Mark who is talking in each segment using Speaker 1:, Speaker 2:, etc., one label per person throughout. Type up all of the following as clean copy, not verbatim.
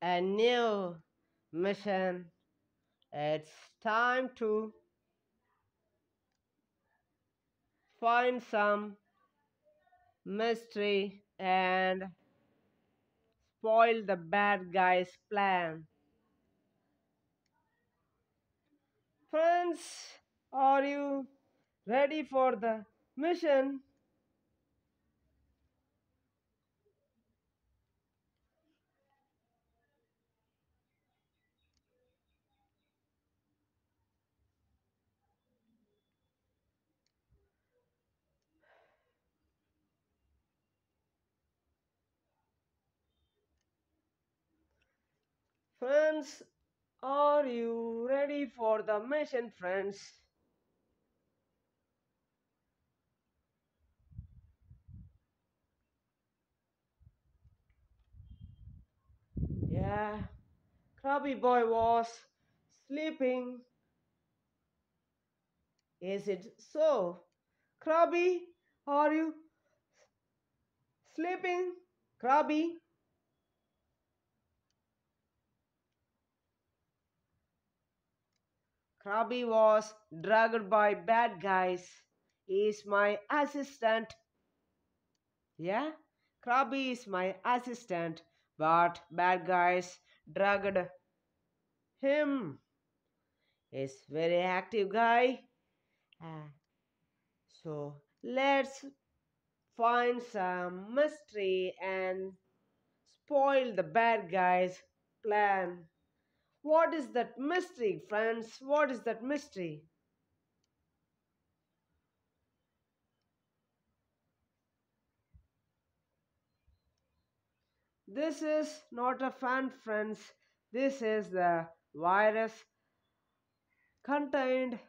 Speaker 1: A new mission. It's time to find some mystery and spoil the bad guy's plan. Friends, are you ready for the mission? Friends, are you ready for the mission, friends? Yeah, Crubby boy was sleeping. Is it so? Crubby, are you sleeping? Crubby? Crubby was drugged by bad guys. He is my assistant. Yeah? Crubby is my assistant, but bad guys drugged him. He's very active guy. Ah, so let's find some mystery and spoil the bad guy's plan. What is that mystery, friends? What is that mystery? This is not a fan, friends. This is the virus contained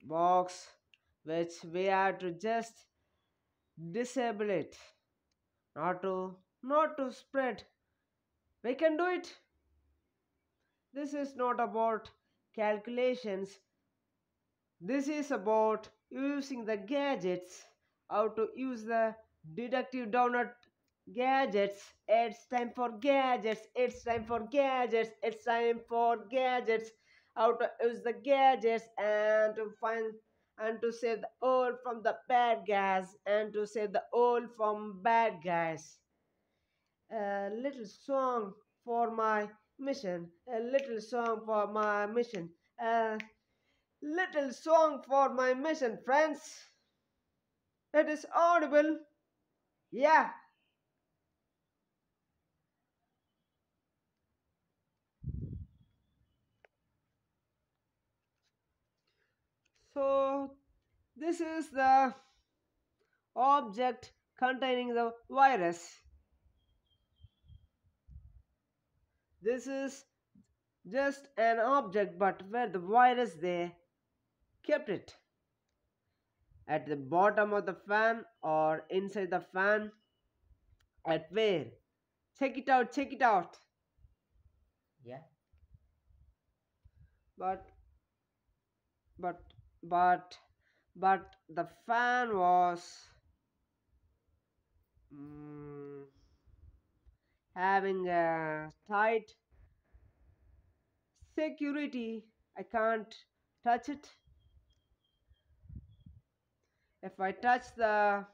Speaker 1: box which we have to just disable it. Not to spread. We can do it. This is not about calculations. This is about using the gadgets. How to use the deductive donut gadgets. It's time for gadgets. It's time for gadgets. It's time for gadgets. How to use the gadgets and to find and to save the old from the bad guys and to save the old from bad guys. A little song for my mission. A little song for my mission. A little song for my mission, friends. It is audible. Yeah. So this is the object containing the virus. This is just an object, but where the virus they kept it at the bottom of the fan or inside the fan. At where? Check it out. Check it out. Yeah. But but but but the fan was mm, having a tight security. I can't touch it. If i touch the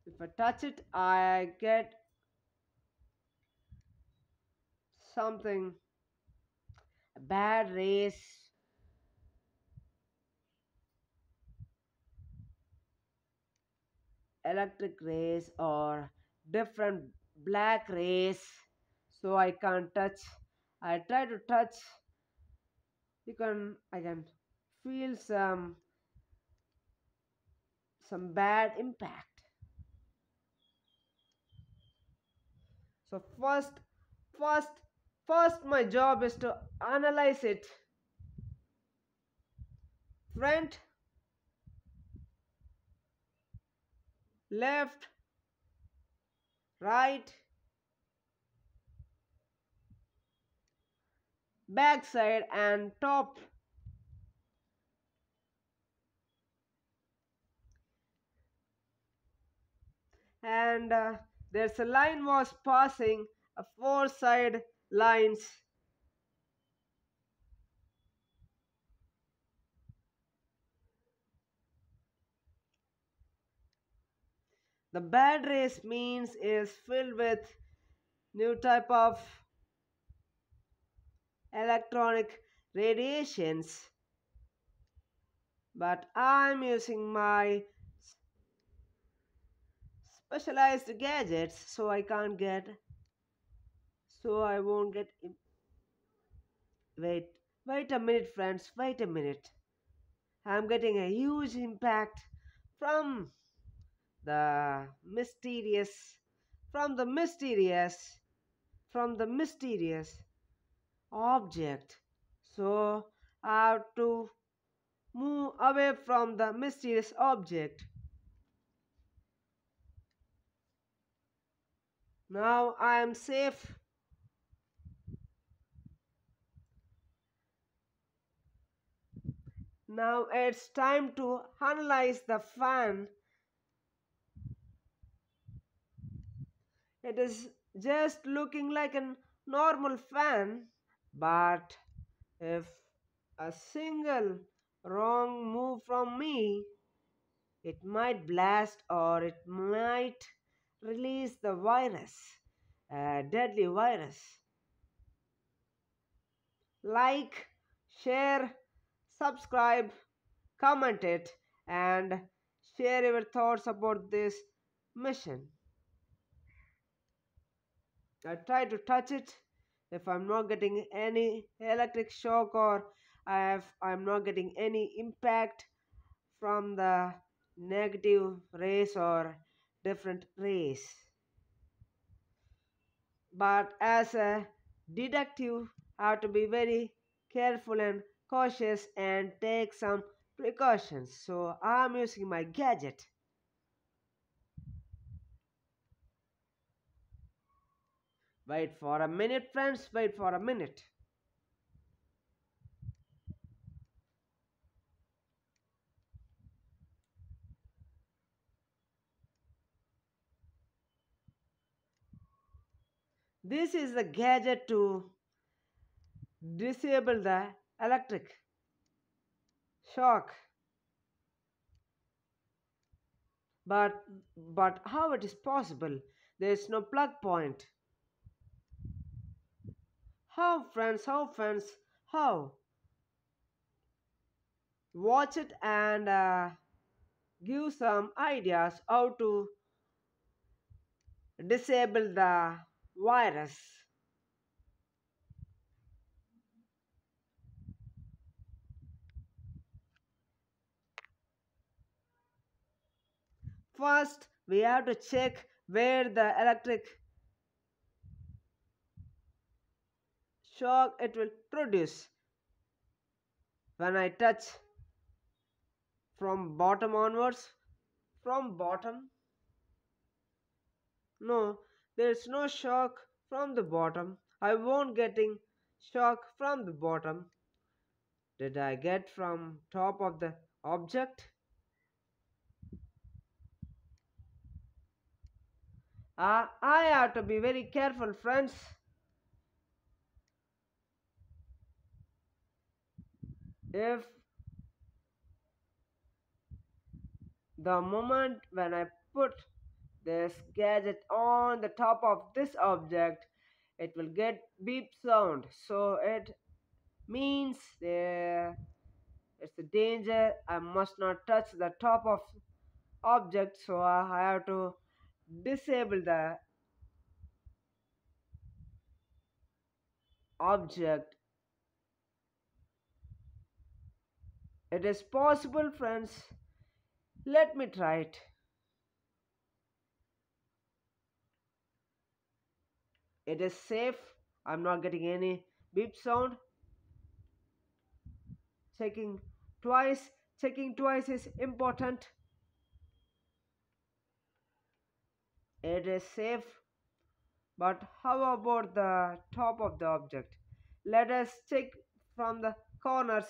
Speaker 1: if i touch it, I get something bad rays, electric rays or different black rays, so I can't touch. I try to touch. I can feel some bad impact. So first first my job is to analyze it. Front, left, right, back side and top. And There's a line was passing, a four side lines. The bad race means is filled with new type of electronic radiations, but I'm using my specialized gadgets so I can't get, so I won't get. Wait, wait a minute, friends, wait a minute. I'm getting a huge impact from the mysterious, from the mysterious, from the mysterious object. So I have to move away from the mysterious object. Now I am safe. Now it's time to analyze the fan. It is just looking like a normal fan, but if a single wrong move from me, it might blast or it might release the virus, a deadly virus. Like, share, subscribe, comment it, and share your thoughts about this mission. I try to touch it. If I'm not getting any electric shock or I'm not getting any impact from the negative rays or different rays. But as a detective, I have to be very careful and cautious and take some precautions. So I'm using my gadget. Wait for a minute, friends. Wait for a minute. This is the gadget to disable the electric shock. But but how it is possible? There is no plug point. How, friends? How, friends? How? Watch it and give some ideas how to disable the virus. First, we have to check where the electric shock it will produce. When I touch from bottom onwards, from bottom, no, there is no shock from the bottom. I won't getting shock from the bottom. Did I get from top of the object? I have to be very careful, friends. If the moment when I put this gadget on the top of this object, it will get beep sound. So it means it's a danger. I must not touch the top of object. So I have to disable the object. It is possible, friends. Let me try it. It is safe. I'm not getting any beep sound. Checking twice. Checking twice is important. It is safe. But how about the top of the object? Let us check from the corners.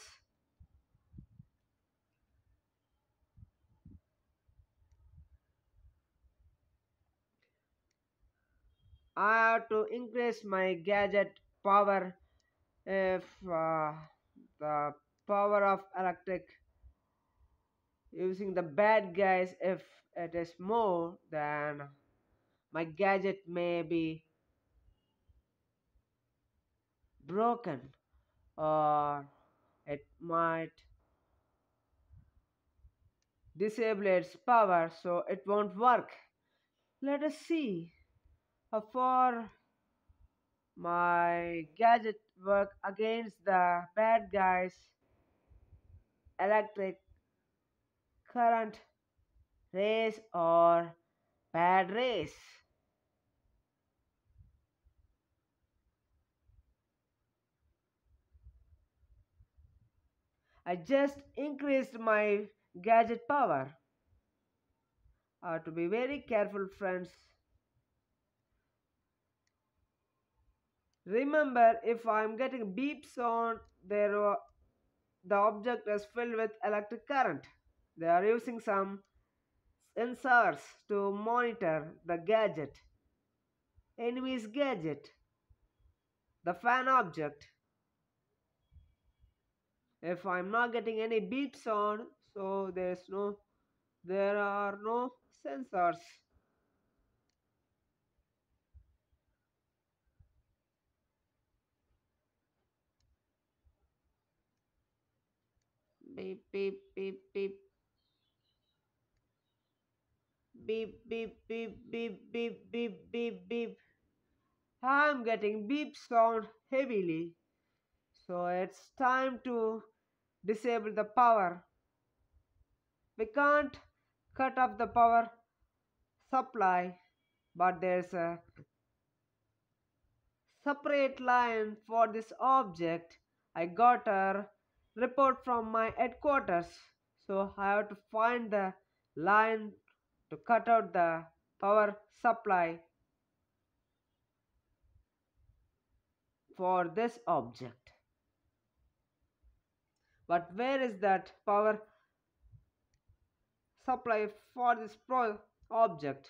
Speaker 1: I have to increase my gadget power if the power of electric using the bad guys if it is more then my gadget may be broken or it might disable its power so it won't work. Let us see how far my gadget work against the bad guys electric current rays or bad rays. I just increased my gadget power. To be very careful, friends. Remember, if I'm getting beeps on, the object is filled with electric current. They are using some sensors to monitor the gadget, enemy's gadget, the fan object. If I'm not getting any beeps on, so there are no sensors. Beep beep beep beep beep beep beep beep beep beep beep beep. I'm getting beep sound heavily, so it's time to disable the power. We can't cut off the power supply, but there's a separate line for this object. I got a report from my headquarters, so I have to find the line to cut out the power supply for this object. But where is that power supply for this object?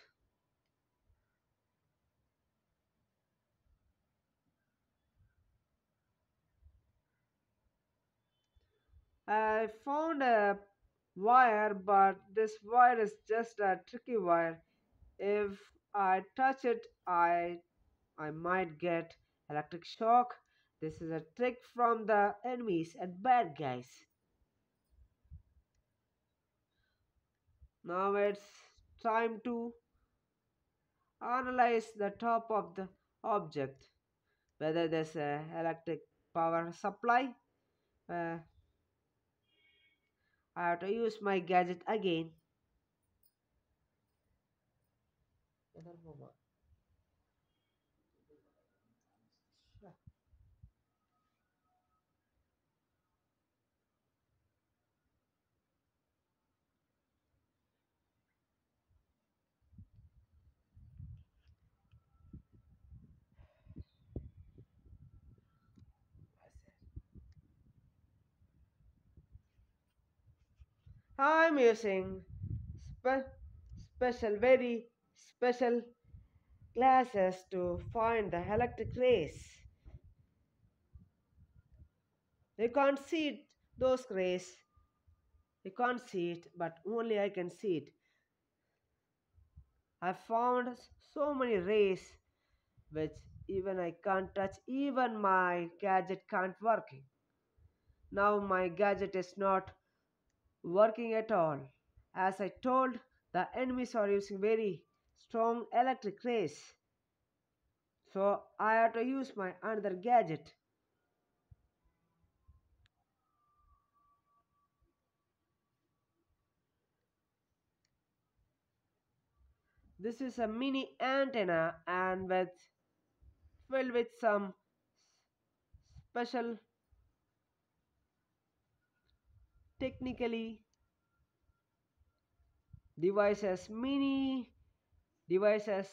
Speaker 1: I found a wire, but this wire is just a tricky wire. If I touch it, I might get electric shock. This is a trick from the enemies and bad guys. Now it's time to analyze the top of the object, whether there's a electric power supply. Uh, I have to use my gadget again. I'm using spe- very special glasses to find the electric rays. You can't see it, those rays. You can't see it, but only I can see it. I found so many rays which even I can't touch, even my gadget can't working. Now my gadget is not working at all. As I told, the enemies are using very strong electric rays. So I have to use my another gadget. This is a mini antenna and with filled with some special technically devices, mini devices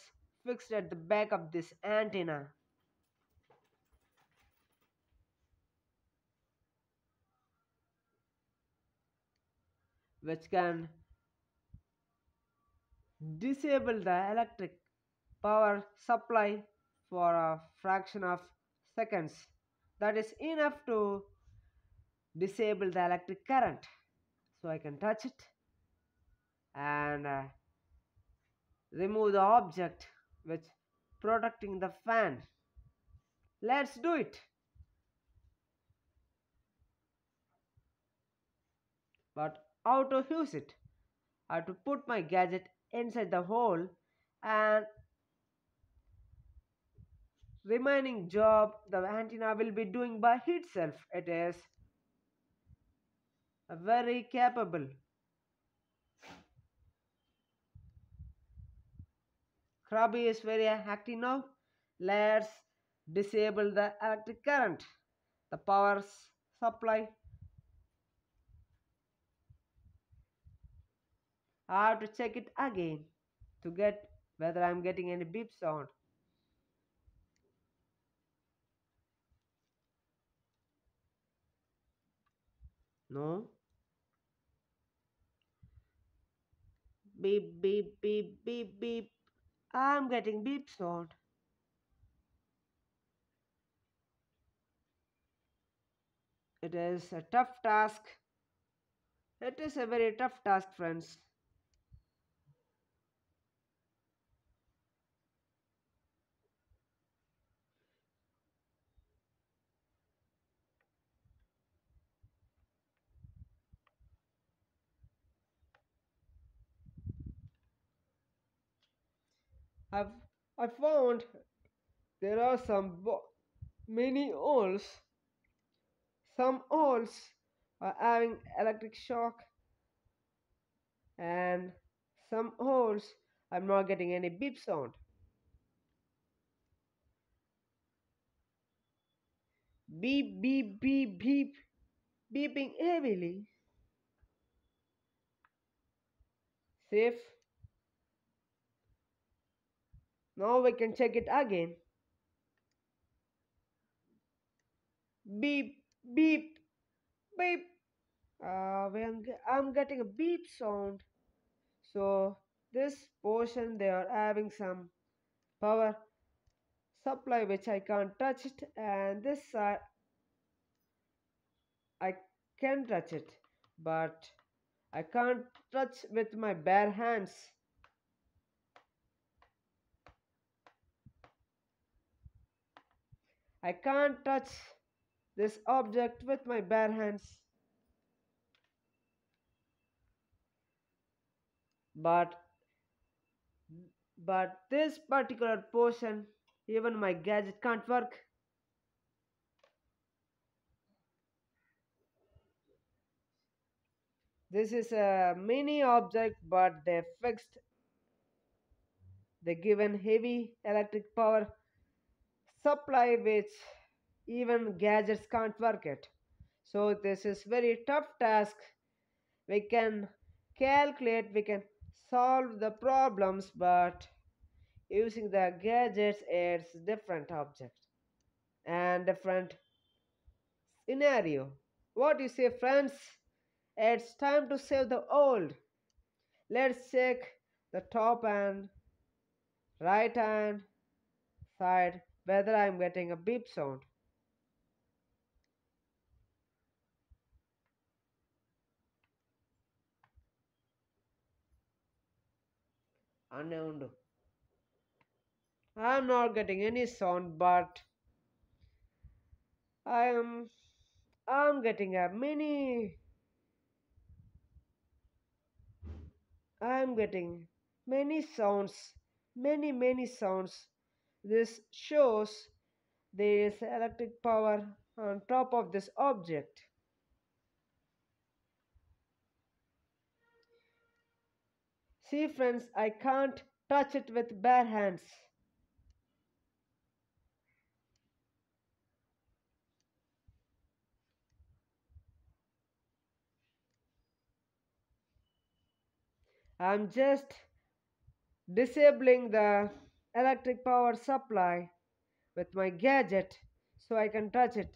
Speaker 1: fixed at the back of this antenna, which can disable the electric power supply for a fraction of seconds. That is enough to disable the electric current. So I can touch it and remove the object which protecting the fan. Let's do it. But how to use it? I have to put my gadget inside the hole and remaining job the antenna will be doing by itself. It is very capable. Crubby is very active now. Let's disable the electric current. The power supply. I have to check it again to get whether I'm getting any beep sound. No. Beep, beep, beep, beep, beep. I'm getting beep sound. It is a tough task. It is a very tough task, friends. I've I found there are many holes. Some holes are having electric shock, and some holes I'm not getting any beep sound. Beep, beep, beep, beep, beeping heavily. Safe. Now we can check it again. Beep, beep, beep. I'm getting a beep sound. So this portion they are having some power supply which I can't touch it, and this side I can touch it, but I can't touch with my bare hands. I can't touch this object with my bare hands. But this particular portion, even my gadget can't work. This is a mini object, but they fixed the given heavy electric power supply which even gadgets can't work it. So this is very tough task. We can calculate, we can solve the problems, but using the gadgets it's different object and different scenario. What you say, friends? It's time to save the old. Let's check the top and right hand side whether I'm getting a beep sound. Unknown. I'm not getting any sound, but I am I'm getting a many I'm getting many sounds, many sounds. This shows there is electric power on top of this object. See friends, I can't touch it with bare hands. I'm just disabling the electric power supply with my gadget so I can touch it.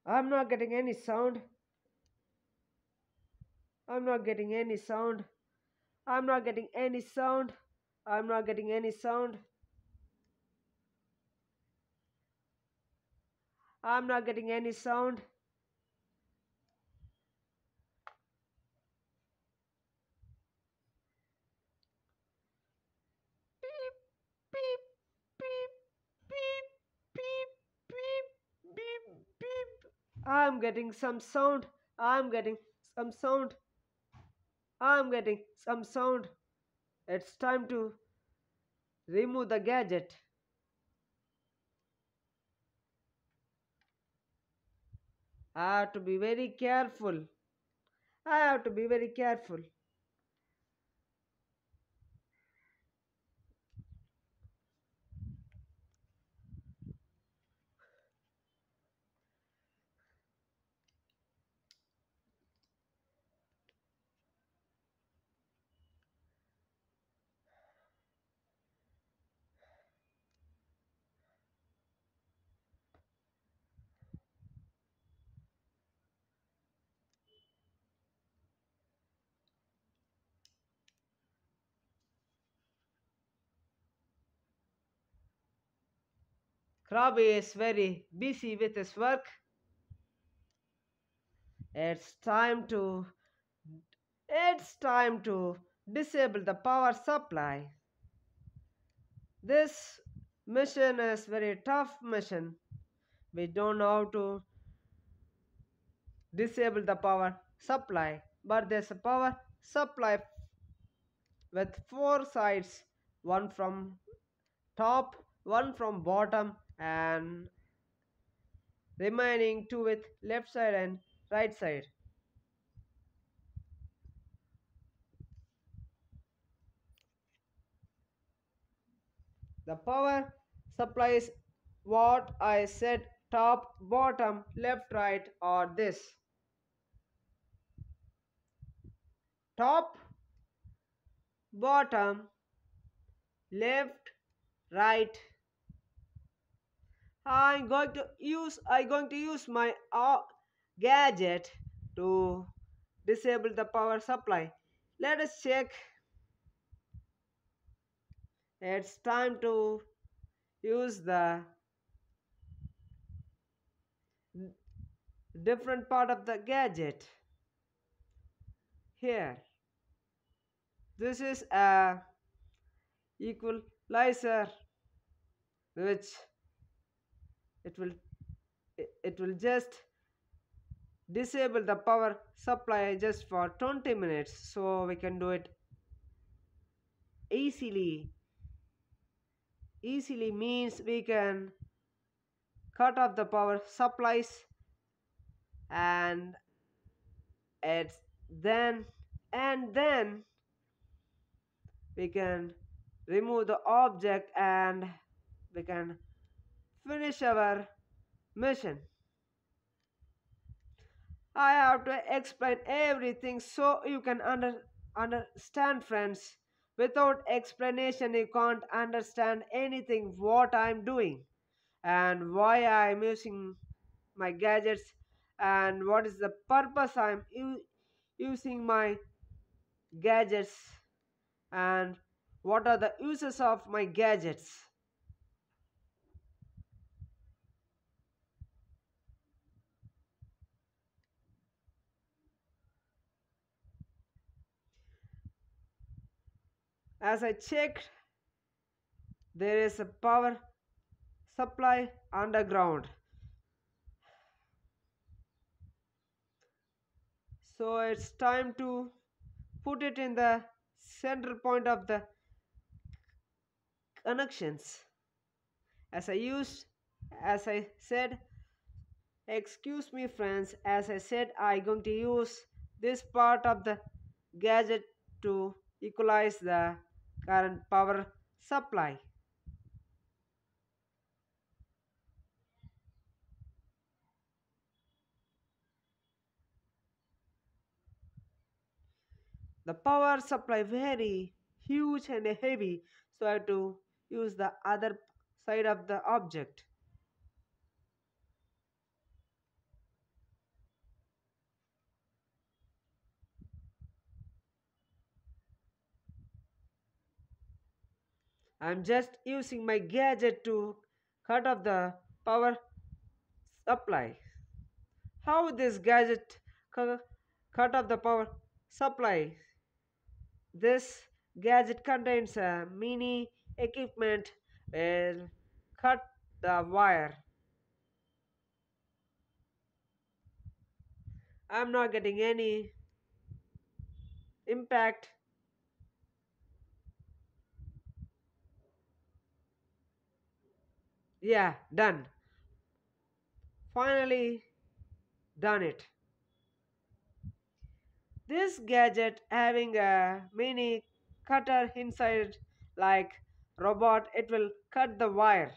Speaker 1: I'm not getting any sound. I'm not getting any sound. I'm not getting any sound. I'm not getting any sound. I'm not getting any sound. Beep, beep, beep, beep, beep, beep, beep, beep. I'm getting some sound. I'm getting some sound. I'm getting some sound. It's time to remove the gadget. I have to be very careful. I have to be very careful. Crubby is very busy with his work. It's time to it's time to disable the power supply. This mission is very tough mission. We don't know how to disable the power supply, but there's a power supply with four sides, one from top, one from bottom, and remaining two with left side and right side. The power supply is what I said, top, bottom, left, right, or this. Top, bottom, left, right. I'm going to use my gadget to disable the power supply. Let us check. It's time to use the different part of the gadget. Here, this is a equalizer, which it will it will just disable the power supply just for 20 minutes, so we can do it easily means we can cut off the power supplies, and it's then and then we can remove the object and we can finish our mission. I have to explain everything so you can understand, friends. Without explanation, you can't understand anything what I'm doing and why I'm using my gadgets and what is the purpose using my gadgets and what are the uses of my gadgets. As I checked, there is a power supply underground. So it's time to put it in the center point of the connections. As I used, as I said, excuse me friends, as I said, I'm going to use this part of the gadget to equalize the current power supply. The power supply very huge and heavy, so I have to use the other side of the object. I'm just using my gadget to cut off the power supply. How this gadget cu- cut off the power supply? This gadget contains a mini equipment will cut the wire. I'm not getting any impact. Yeah, done. Finally done it. This gadget having a mini cutter inside like robot, it will cut the wire.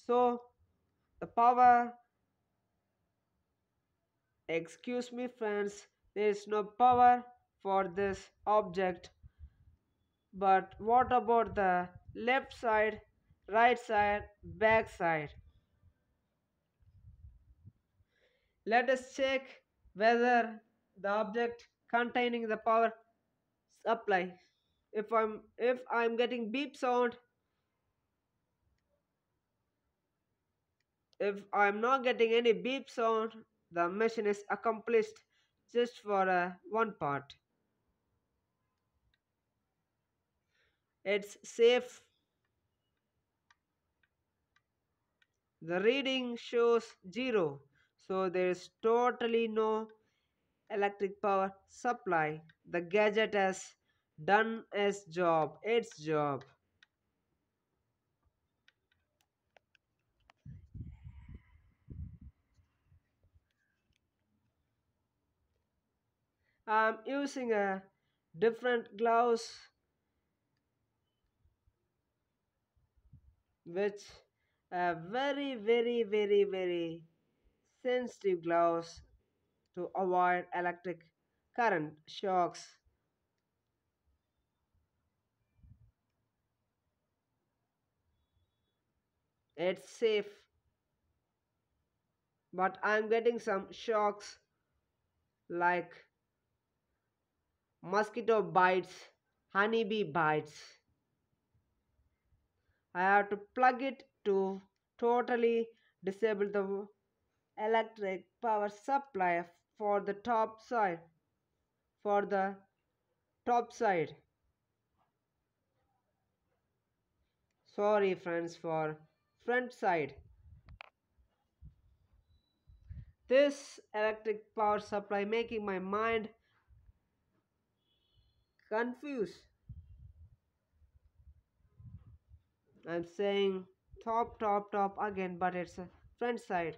Speaker 1: So the power, excuse me friends, there is no power for this object. But what about the left side, right side, back side? Let us check whether the object containing the power supply. If I'm getting beep sound, if I'm not getting any beep sound, the mission is accomplished just for one part. It's safe. The reading shows 0, so there is totally no electric power supply. The gadget has done its job. I'm using a different gloves which are very sensitive gloves to avoid electric current shocks. It's safe, but I'm getting some shocks like mosquito bites, honeybee bites. I have to plug it to totally disable the electric power supply for the top side. For the top side. Sorry, friends, for front side. This electric power supply making my mind confused. I'm saying top again, but it's a front side.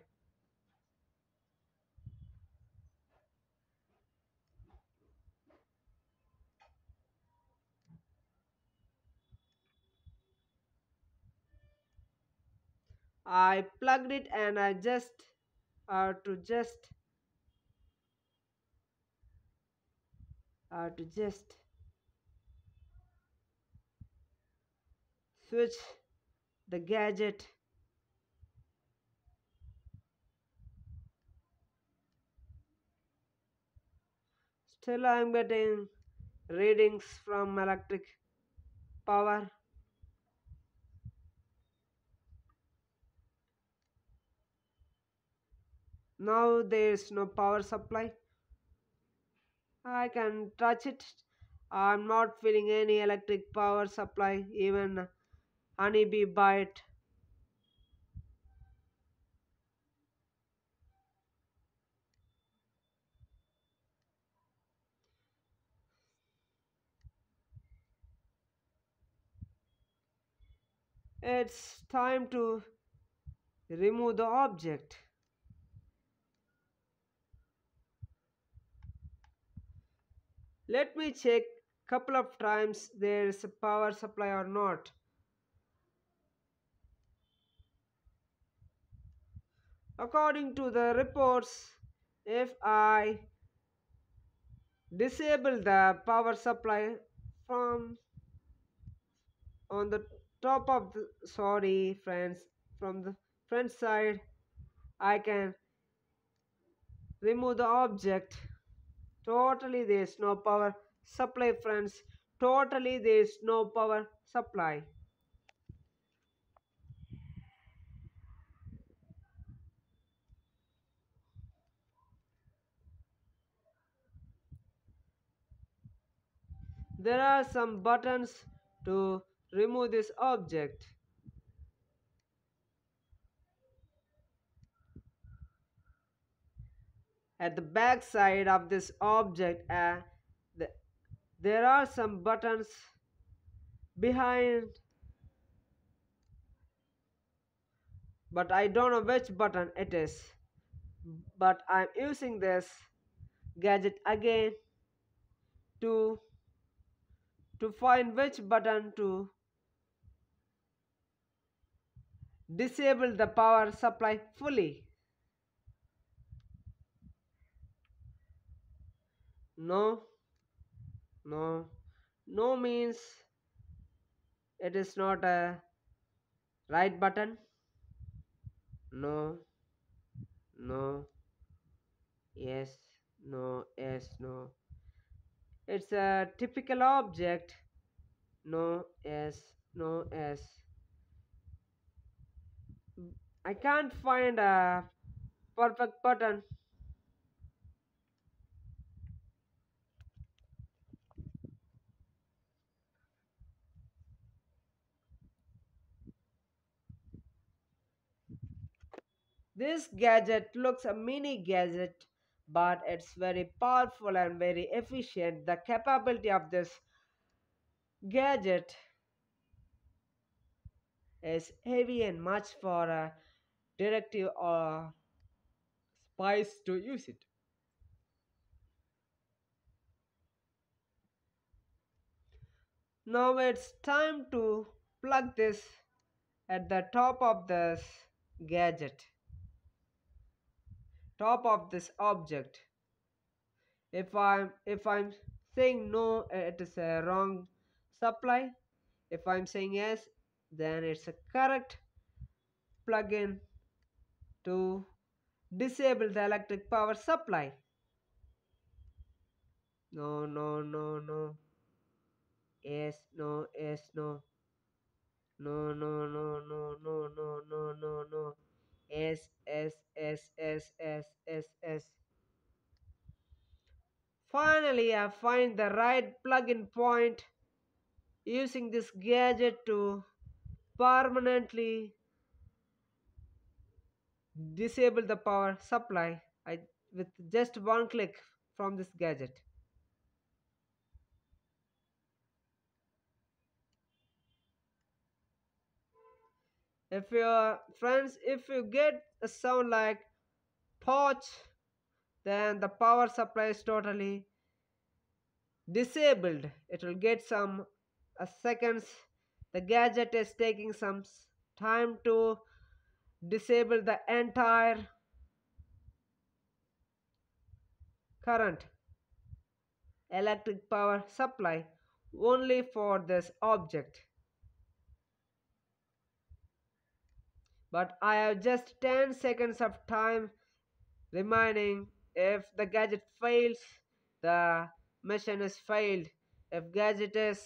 Speaker 1: I plugged it and I just to just switch the gadget. Still I'm getting readings from electric power. Now there is no power supply. I can touch it. I'm not feeling any electric power supply, even honeybee bite. It's time to remove the object. Let me check couple of times there is a power supply or not. According to the reports, if I disable the power supply from on the top of the sorry friends from the front side, I can remove the object. Totally there is no power supply friends. Totally there is no power supply. There are some buttons to remove this object. At the back side of this object, th- there are some buttons behind, but I don't know which button it is. But I'm using this gadget again to find which button to disable the power supply fully. No, no, no means it is not a right button. No, no, yes, no, yes, no. It's a typical object. No, yes, no, yes. I can't find a perfect button. This gadget looks a mini gadget, but it's very powerful and very efficient. The capability of this gadget is heavy and much for a detective or spies to use it. Now it's time to plug this at the top of this gadget, top of this object. If I'm saying no, it is a wrong supply. If I'm saying yes, then it's a correct plug-in to disable the electric power supply. No, no, no, no. Yes, no, yes, no. No, no, no, no, no, no, no, no, no. S, S, S, S, S, S, S. Finally, I find the right plug-in point using this gadget to permanently disable the power supply with just one click from this gadget. If your friends, if you get a sound like torch, then the power supply is totally disabled. It will get some seconds. The gadget is taking some time to disable the entire current electric power supply only for this object. But I have just 10 seconds of time remaining. If the gadget fails, the mission is failed. If gadget is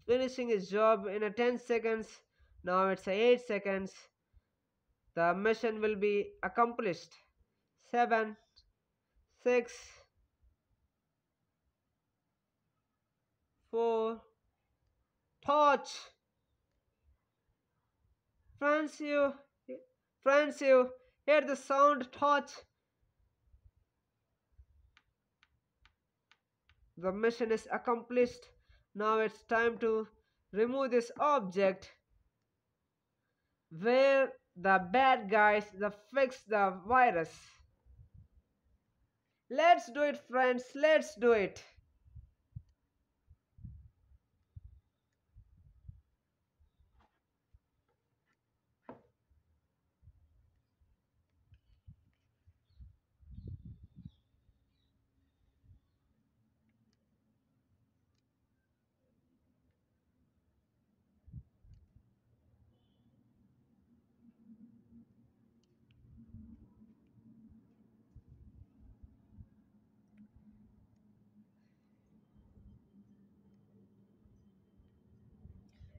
Speaker 1: finishing his job in a 10 seconds, now it's a 8 seconds, the mission will be accomplished. 7, 6, 4, torch. Friends, you hear the sound torch. The mission is accomplished. Now it's time to remove this object where the bad guys the fix the virus. Let's do it, friends. Let's do it.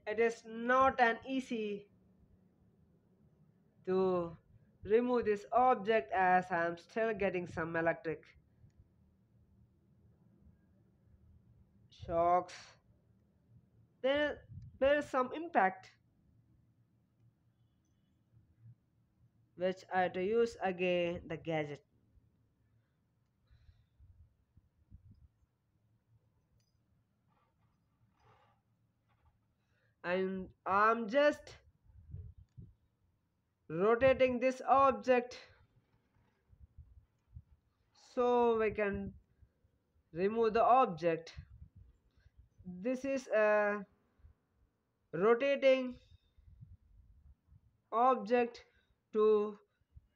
Speaker 1: It is not an easy to remove this object as I am still getting some electric. shocks. There, there is some impact which I have to use again the gadget. And I'm just rotating this object so we can remove the object. This is a rotating object to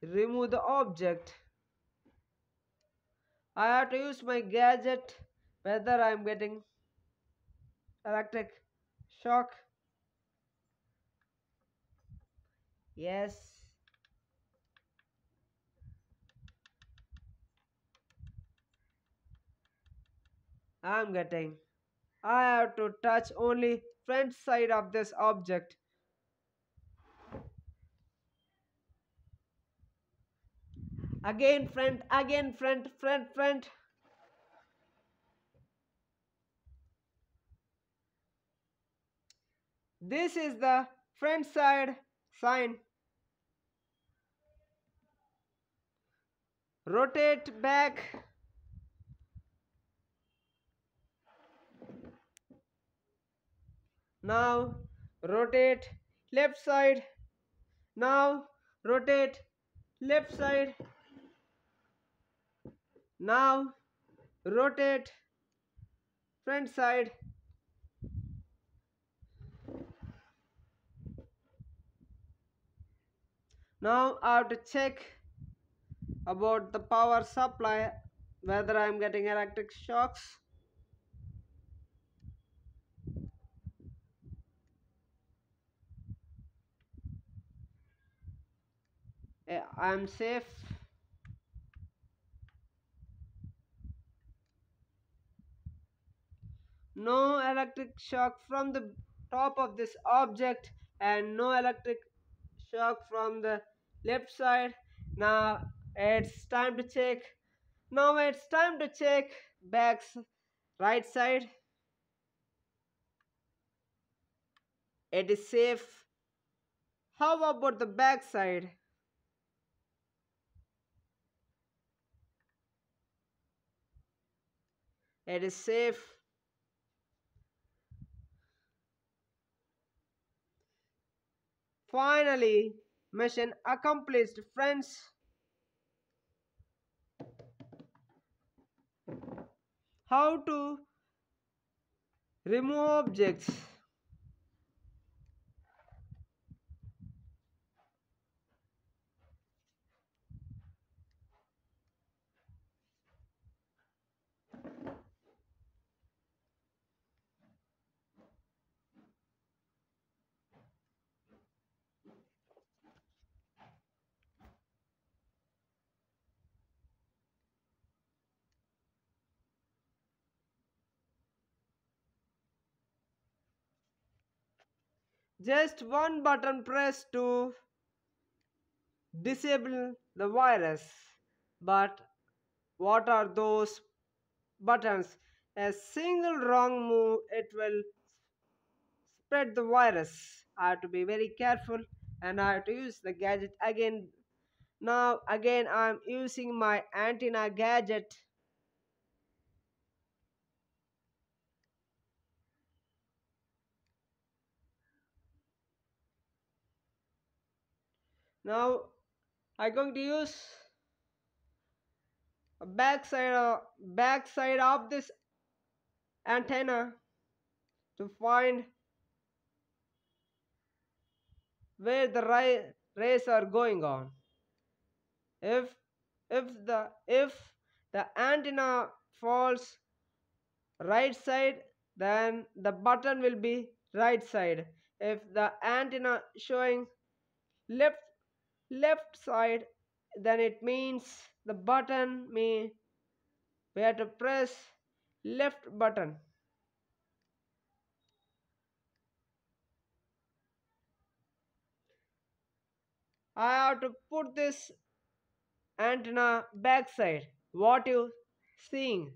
Speaker 1: remove the object. I have to use my gadget whether I'm getting electric shock. Yes, I'm getting. I have to touch only front side of this object. Again front, front, front. This is the front side sign. Rotate back. Now rotate left side. Now rotate left side. Now rotate front side. Now I have to check about the power supply whether I am getting electric shocks. I am safe. No electric shock from the top of this object and no electric shock from the left side. Now it's time to check. Now it's time to check right side. It is safe. How about the back side? It is safe. Finally, mission accomplished, friends. How to remove objects. Just one button press to disable the virus. But what are those buttons? A single wrong move, it will spread the virus. I have to be very careful and I have to use the gadget again. Now again I'm using my antenna gadget. Now I'm going to use a backside of this antenna to find where the rays are going on. If if the antenna falls right side, then the button will be right side. If the antenna showing left side, then it means the button may we have to press left button. I have to put this antenna backside. What you seeing?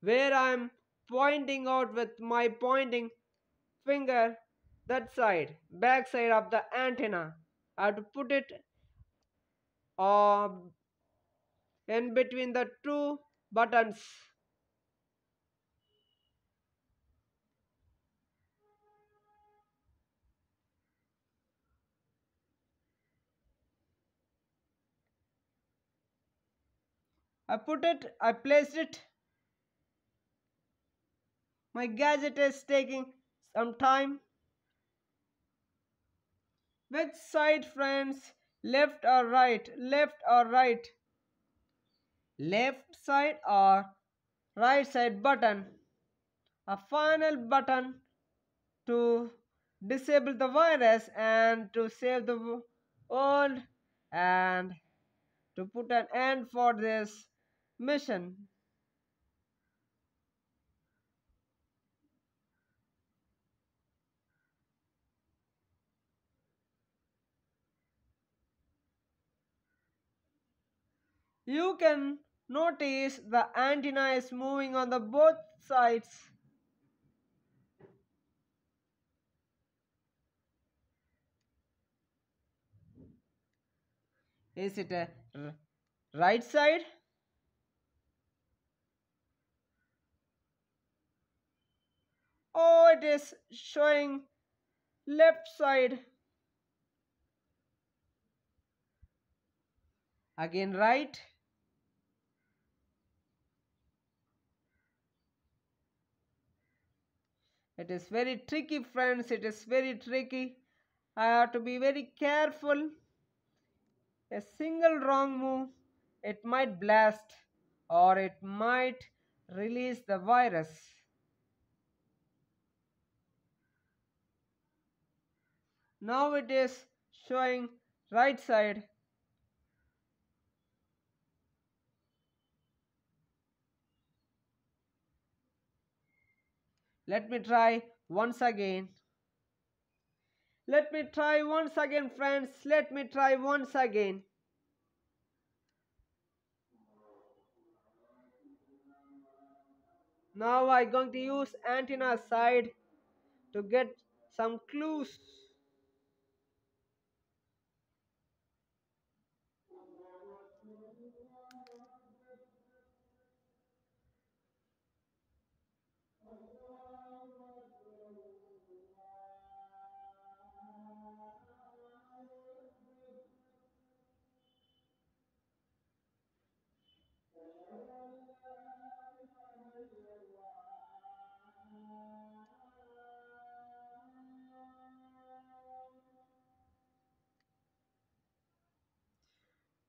Speaker 1: where I'm pointing out with my pointing finger, that side, back side of the antenna. I have to put it uh, in between the two buttons. I placed it. My gadget is taking some time. Which side, friends? Left or right? Left or right? Left side or right side button? A final button to disable the virus and to save the world and to put an end for this mission. You can notice the antenna is moving on the both sides. Is it a right side? Oh, it is showing left side. Again right. It is very tricky, friends. It is very tricky. I have to be very careful. A single wrong move, it might blast or it might release the virus. Now it is showing right side. Let me try once again. Let me try once again, friends. Let me try once again. Now I'm going to use antenna side to get some clues.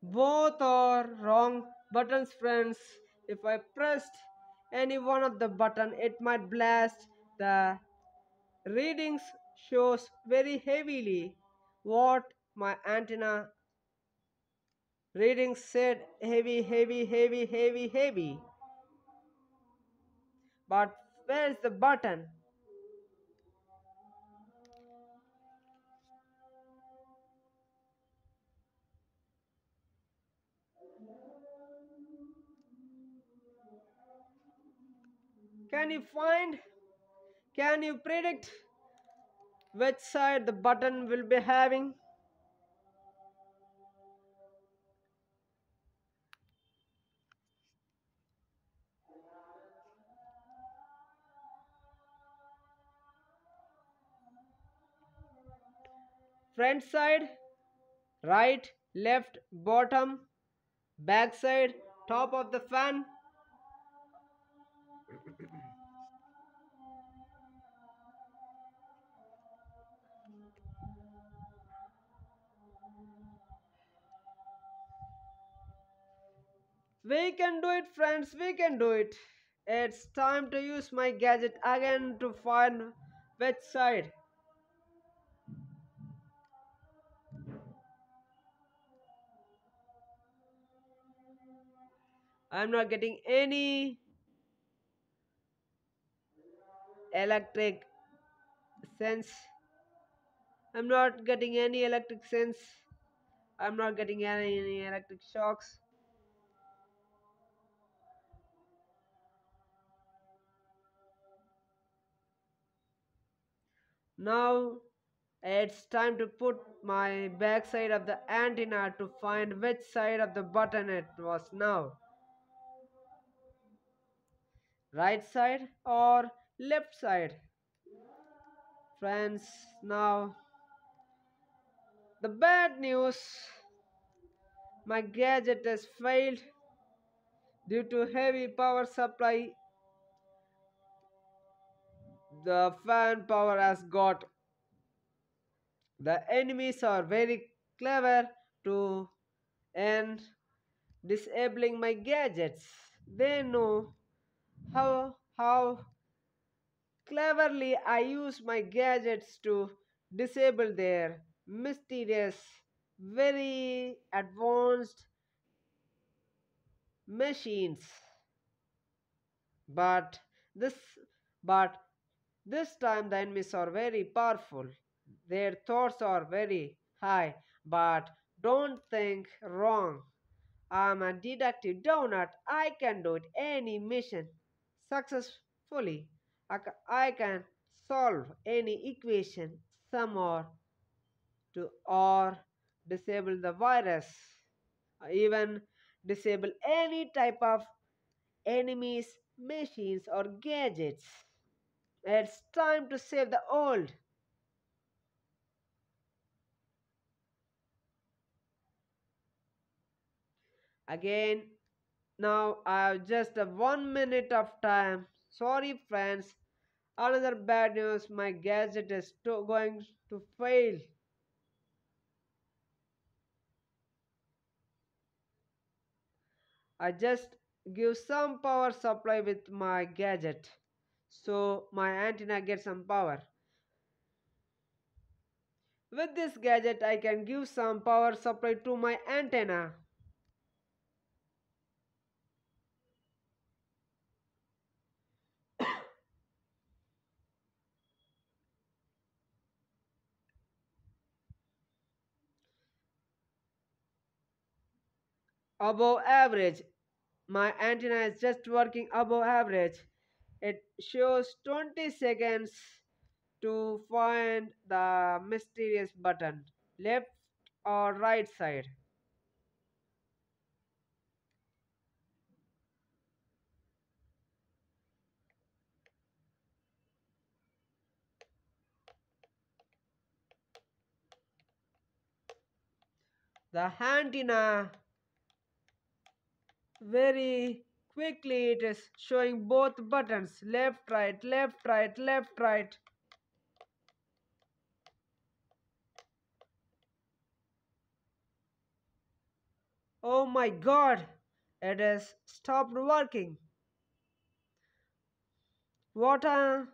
Speaker 1: Both are wrong buttons, friends. If I pressed any one of the button, it might blast. The readings shows very heavily what my antenna readings said heavy, heavy, heavy, heavy, heavy. But where's the button? Can you find? Can you predict which side the button will be having? Front side, right, left, bottom, back side, top of the fan. We can do it, friends, we can do it. It's time to use my gadget again to find which side. I'm not getting any electric sense. I'm not getting any electric sense. I'm not getting any electric shocks. Now it's time to put my backside of the antenna to find which side of the button it was now. Right side or left side? Friends, now the bad news, my gadget has failed due to heavy power supply. The fan power has got. The enemies are very clever to end disabling my gadgets. They know how cleverly I use my gadgets to disable their mysterious, very advanced machines. But this but this time the enemies are very powerful. Their thoughts are very high, but don't think wrong. I'm a detective donut. I can do it any mission successfully. I can solve any equation, sum or disable the virus, even disable any type of enemies, machines, or gadgets. It's time to save the old. Again, now I have just a 1 minute of time. Sorry, friends. Another bad news, my gadget is going to fail. I just give some power supply with my gadget. So my antenna gets some power. With this gadget I can give some power supply to my antenna. Above average. My antenna is just working above average. It shows 20 seconds to find the mysterious button, left or right side. The antenna very quickly it is showing both buttons, left right, left right, left right. Oh my god, it has stopped working. What am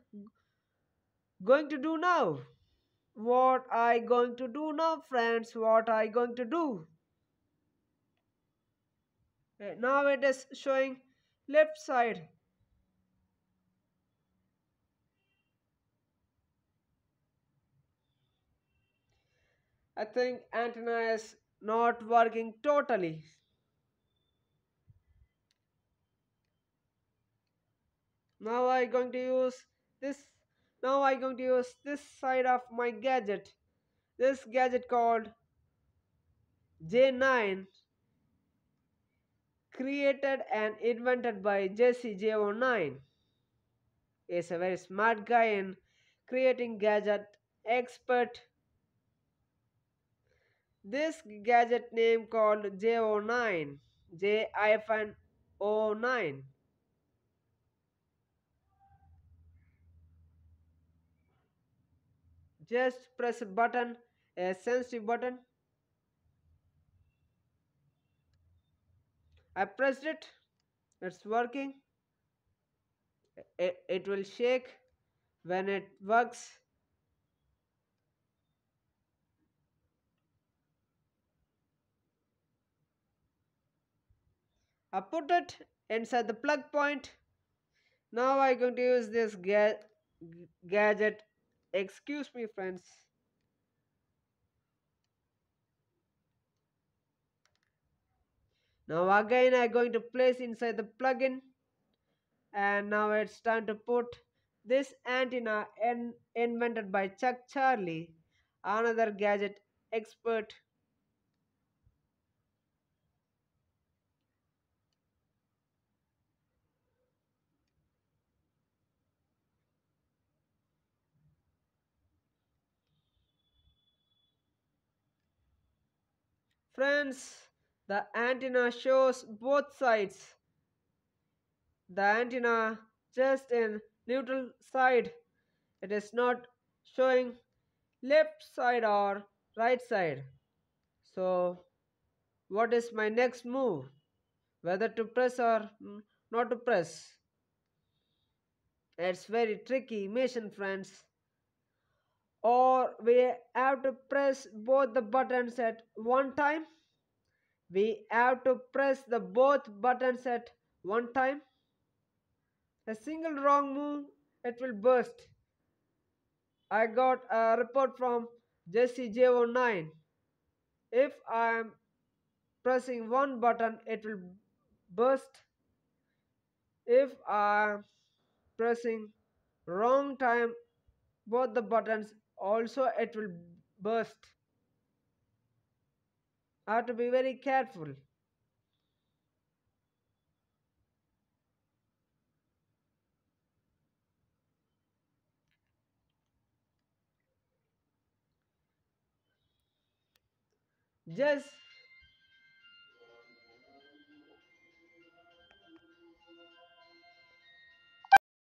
Speaker 1: going to do now? What I going to do now, friends? What I going to do? Now it is showing left side. I think antenna is not working totally. Now I going to use this. Now I going to use this side of my gadget. This gadget called J9, created and invented by Jesse J09. Is a very smart guy in creating gadget expert. This gadget name called J09, J-09. Just press a button, a sensitive button. I pressed it. It's working. It will shake when it works. I put it inside the plug point. Now I'm going to use this gadget. Excuse me, friends. Now again I'm going to place inside the plug-in, and now it's time to put This antenna invented by Chuck Charlie, another gadget expert. Friends, the antenna shows both sides. The antenna just in neutral side. It is not showing left side or right side. So, what is my next move? Whether to press or not to press? It's very tricky mission, friends. Or we have to press both the buttons at one time. We have to press the both buttons at one time. A single wrong move, it will burst. I got a report from Jesse J09. If I am pressing one button, it will burst. If I am pressing wrong time both the buttons, also it will burst. I have to be very careful. Just